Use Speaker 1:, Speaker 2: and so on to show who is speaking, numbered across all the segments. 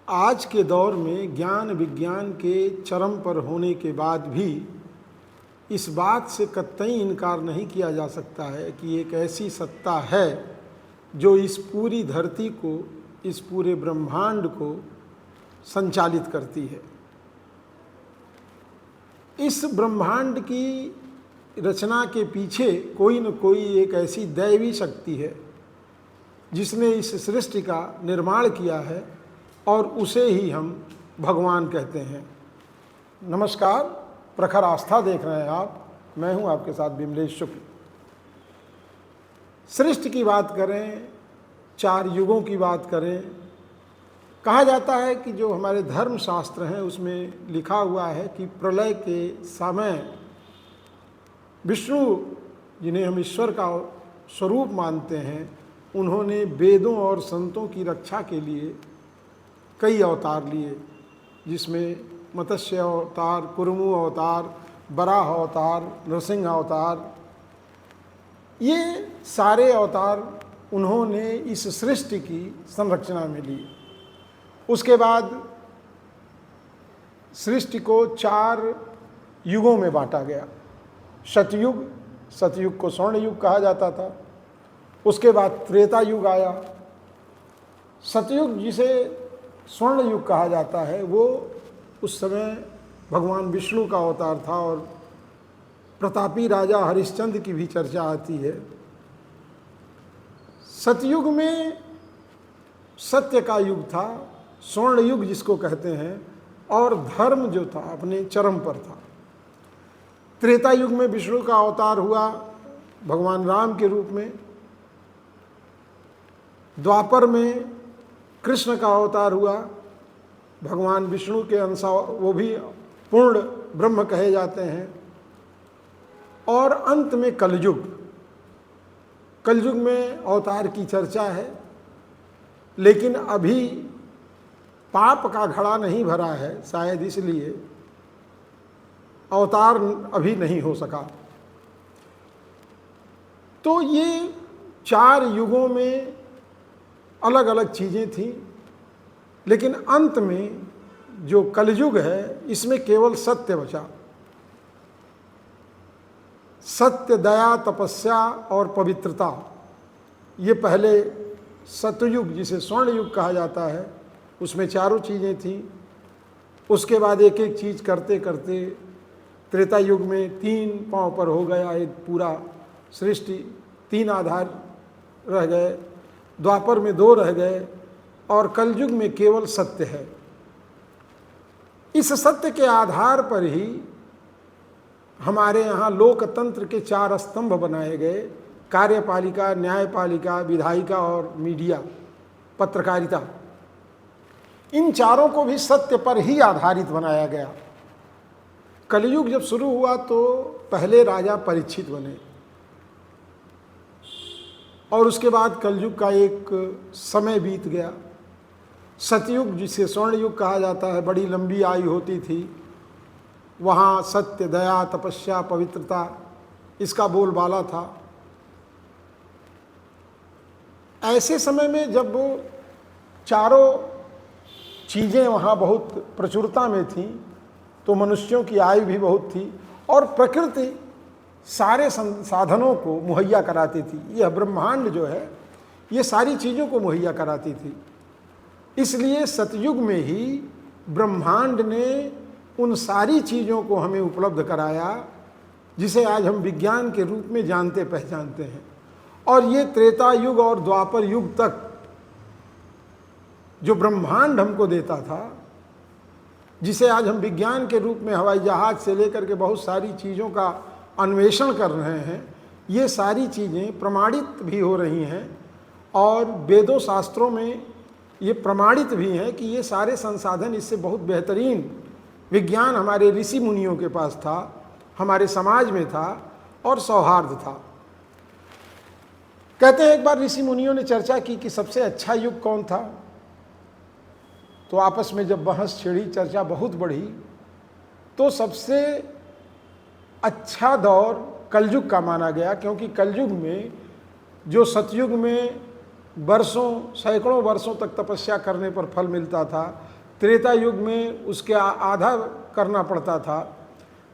Speaker 1: आज के दौर में ज्ञान विज्ञान के चरम पर होने के बाद भी इस बात से कतई इनकार नहीं किया जा सकता है कि एक ऐसी सत्ता है जो इस पूरी धरती को, इस पूरे ब्रह्मांड को संचालित करती है। इस ब्रह्मांड की रचना के पीछे कोई न कोई एक ऐसी दैवी शक्ति है जिसने इस सृष्टि का निर्माण किया है और उसे ही हम भगवान कहते हैं। नमस्कार, प्रखर आस्था देख रहे हैं आप। मैं हूं आपके साथ विमलेश शुक्ल। सृष्टि की बात करें, चार युगों की बात करें, कहा जाता है कि जो हमारे धर्म शास्त्र हैं उसमें लिखा हुआ है कि प्रलय के समय विष्णु, जिन्हें हम ईश्वर का स्वरूप मानते हैं, उन्होंने वेदों और संतों की रक्षा के लिए कई अवतार लिए, जिसमें मत्स्य अवतार, कुर्मु अवतार, वराह अवतार, नृसिंह अवतार, ये सारे अवतार उन्होंने इस सृष्टि की संरचना में लिए। उसके बाद सृष्टि को चार युगों में बांटा गया। सतयुग, सतयुग को स्वर्ण युग कहा जाता था। उसके बाद त्रेता युग आया। सतयुग, जिसे स्वर्ण युग कहा जाता है, वो उस समय भगवान विष्णु का अवतार था और प्रतापी राजा हरिश्चंद्र की भी चर्चा आती है। सतयुग में सत्य का युग था, स्वर्ण युग जिसको कहते हैं, और धर्म जो था अपने चरम पर था। त्रेता युग में विष्णु का अवतार हुआ भगवान राम के रूप में। द्वापर में कृष्ण का अवतार हुआ, भगवान विष्णु के अंश, वो भी पूर्ण ब्रह्म कहे जाते हैं। और अंत में कलयुग। कलयुग में अवतार की चर्चा है, लेकिन अभी पाप का घड़ा नहीं भरा है, शायद इसलिए अवतार अभी नहीं हो सका। तो ये चार युगों में अलग अलग चीज़ें थीं, लेकिन अंत में जो कलयुग है इसमें केवल सत्य बचा। सत्य, दया, तपस्या और पवित्रता, ये पहले सतयुग, जिसे स्वर्ण युग कहा जाता है, उसमें चारों चीज़ें थीं। उसके बाद एक एक चीज़ करते करते त्रेता युग में 3 पांव पर हो गया एक पूरा सृष्टि, 3 आधार रह गए। द्वापर में 2 रह गए और कलयुग में केवल सत्य है। इस सत्य के आधार पर ही हमारे यहाँ लोकतंत्र के 4 स्तंभ बनाए गए: कार्यपालिका, न्यायपालिका, विधायिका और मीडिया, पत्रकारिता। इन चारों को भी सत्य पर ही आधारित बनाया गया। कलयुग जब शुरू हुआ तो पहले राजा परीक्षित बने और उसके बाद कलयुग का एक समय बीत गया। सतयुग, जिसे स्वर्ण युग कहा जाता है, बड़ी लंबी आयु होती थी। वहाँ सत्य, दया, तपस्या, पवित्रता, इसका बोलबाला था। ऐसे समय में जब चारों चीज़ें वहाँ बहुत प्रचुरता में थीं, तो मनुष्यों की आयु भी बहुत थी और प्रकृति सारे संसाधनों को मुहैया कराती थी। यह ब्रह्मांड जो है ये सारी चीज़ों को मुहैया कराती थी। इसलिए सतयुग में ही ब्रह्मांड ने उन सारी चीज़ों को हमें उपलब्ध कराया जिसे आज हम विज्ञान के रूप में जानते पहचानते हैं। और ये त्रेता युग और द्वापर युग तक जो ब्रह्मांड हमको देता था, जिसे आज हम विज्ञान के रूप में हवाई जहाज से लेकर के बहुत सारी चीज़ों का अन्वेषण कर रहे हैं, ये सारी चीज़ें प्रमाणित भी हो रही हैं और वेदों शास्त्रों में ये प्रमाणित भी हैं कि ये सारे संसाधन, इससे बहुत बेहतरीन विज्ञान हमारे ऋषि मुनियों के पास था, हमारे समाज में था और सौहार्द था। कहते हैं एक बार ऋषि मुनियों ने चर्चा की कि सबसे अच्छा युग कौन था। तो आपस में जब बहस छिड़ी, चर्चा बहुत बढ़ी, तो सबसे अच्छा दौर कलयुग का माना गया, क्योंकि कलयुग में जो सतयुग में वर्षों, सैकड़ों वर्षों तक तपस्या करने पर फल मिलता था, त्रेता युग में उसके आधा करना पड़ता था।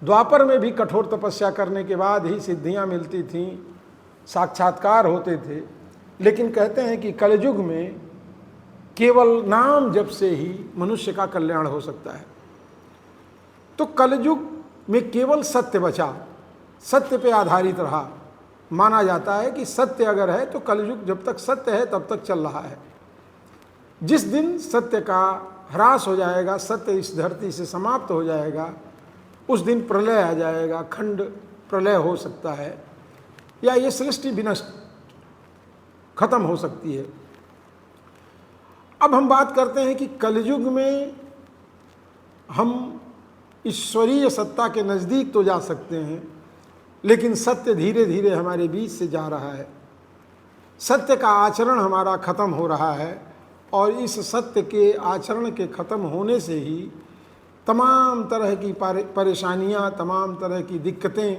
Speaker 1: द्वापर में भी कठोर तपस्या करने के बाद ही सिद्धियां मिलती थीं, साक्षात्कार होते थे। लेकिन कहते हैं कि कलयुग में केवल नाम जप से ही मनुष्य का कल्याण हो सकता है। तो कलयुग में केवल सत्य बचा, सत्य पे आधारित रहा। माना जाता है कि सत्य अगर है तो कलयुग जब तक सत्य है तब तक चल रहा है। जिस दिन सत्य का ह्रास हो जाएगा, सत्य इस धरती से समाप्त हो जाएगा, उस दिन प्रलय आ जाएगा, खंड प्रलय हो सकता है, या ये सृष्टि विनष्ट खत्म हो सकती है। अब हम बात करते हैं कि कलयुग में हम ईश्वरीय सत्ता के नज़दीक तो जा सकते हैं, लेकिन सत्य धीरे धीरे हमारे बीच से जा रहा है। सत्य का आचरण हमारा खत्म हो रहा है, और इस सत्य के आचरण के खत्म होने से ही तमाम तरह की परेशानियां, तमाम तरह की दिक्कतें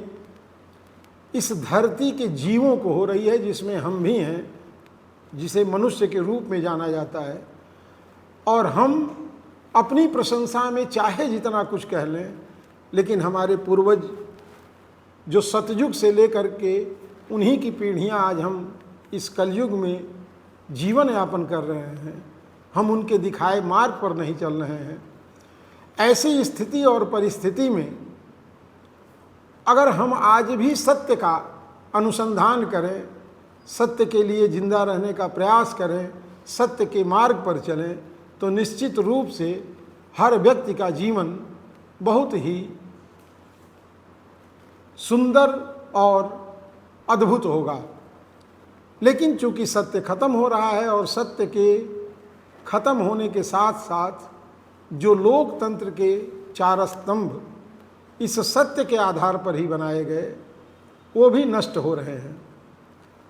Speaker 1: इस धरती के जीवों को हो रही है, जिसमें हम भी हैं, जिसे मनुष्य के रूप में जाना जाता है। और हम अपनी प्रशंसा में चाहे जितना कुछ कह लें, लेकिन हमारे पूर्वज जो सतयुग से लेकर के उन्हीं की पीढ़ियां आज हम इस कलयुग में जीवन यापन कर रहे हैं, हम उनके दिखाए मार्ग पर नहीं चल रहे हैं। ऐसी स्थिति और परिस्थिति में अगर हम आज भी सत्य का अनुसंधान करें, सत्य के लिए जिंदा रहने का प्रयास करें, सत्य के मार्ग पर चलें, तो निश्चित रूप से हर व्यक्ति का जीवन बहुत ही सुंदर और अद्भुत होगा। लेकिन चूंकि सत्य खत्म हो रहा है, और सत्य के खत्म होने के साथ साथ जो लोकतंत्र के 4 स्तंभ इस सत्य के आधार पर ही बनाए गए, वो भी नष्ट हो रहे हैं,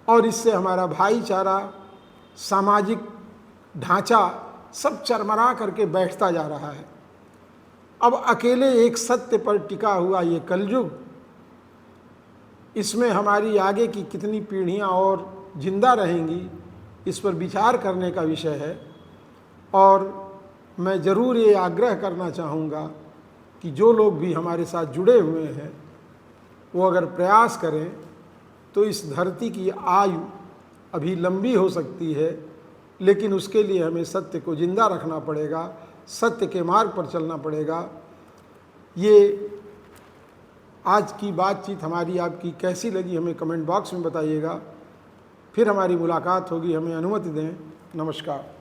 Speaker 1: और इससे हमारा भाईचारा, सामाजिक ढांचा सब चरमरा करके बैठता जा रहा है। अब अकेले एक सत्य पर टिका हुआ ये कलयुग, इसमें हमारी आगे की कितनी पीढ़ियां और जिंदा रहेंगी, इस पर विचार करने का विषय है। और मैं ज़रूर ये आग्रह करना चाहूँगा कि जो लोग भी हमारे साथ जुड़े हुए हैं, वो अगर प्रयास करें तो इस धरती की आयु अभी लंबी हो सकती है, लेकिन उसके लिए हमें सत्य को जिंदा रखना पड़ेगा, सत्य के मार्ग पर चलना पड़ेगा। ये आज की बातचीत हमारी आपकी कैसी लगी, हमें कमेंट बॉक्स में बताइएगा। फिर हमारी मुलाकात होगी, हमें अनुमति दें। नमस्कार।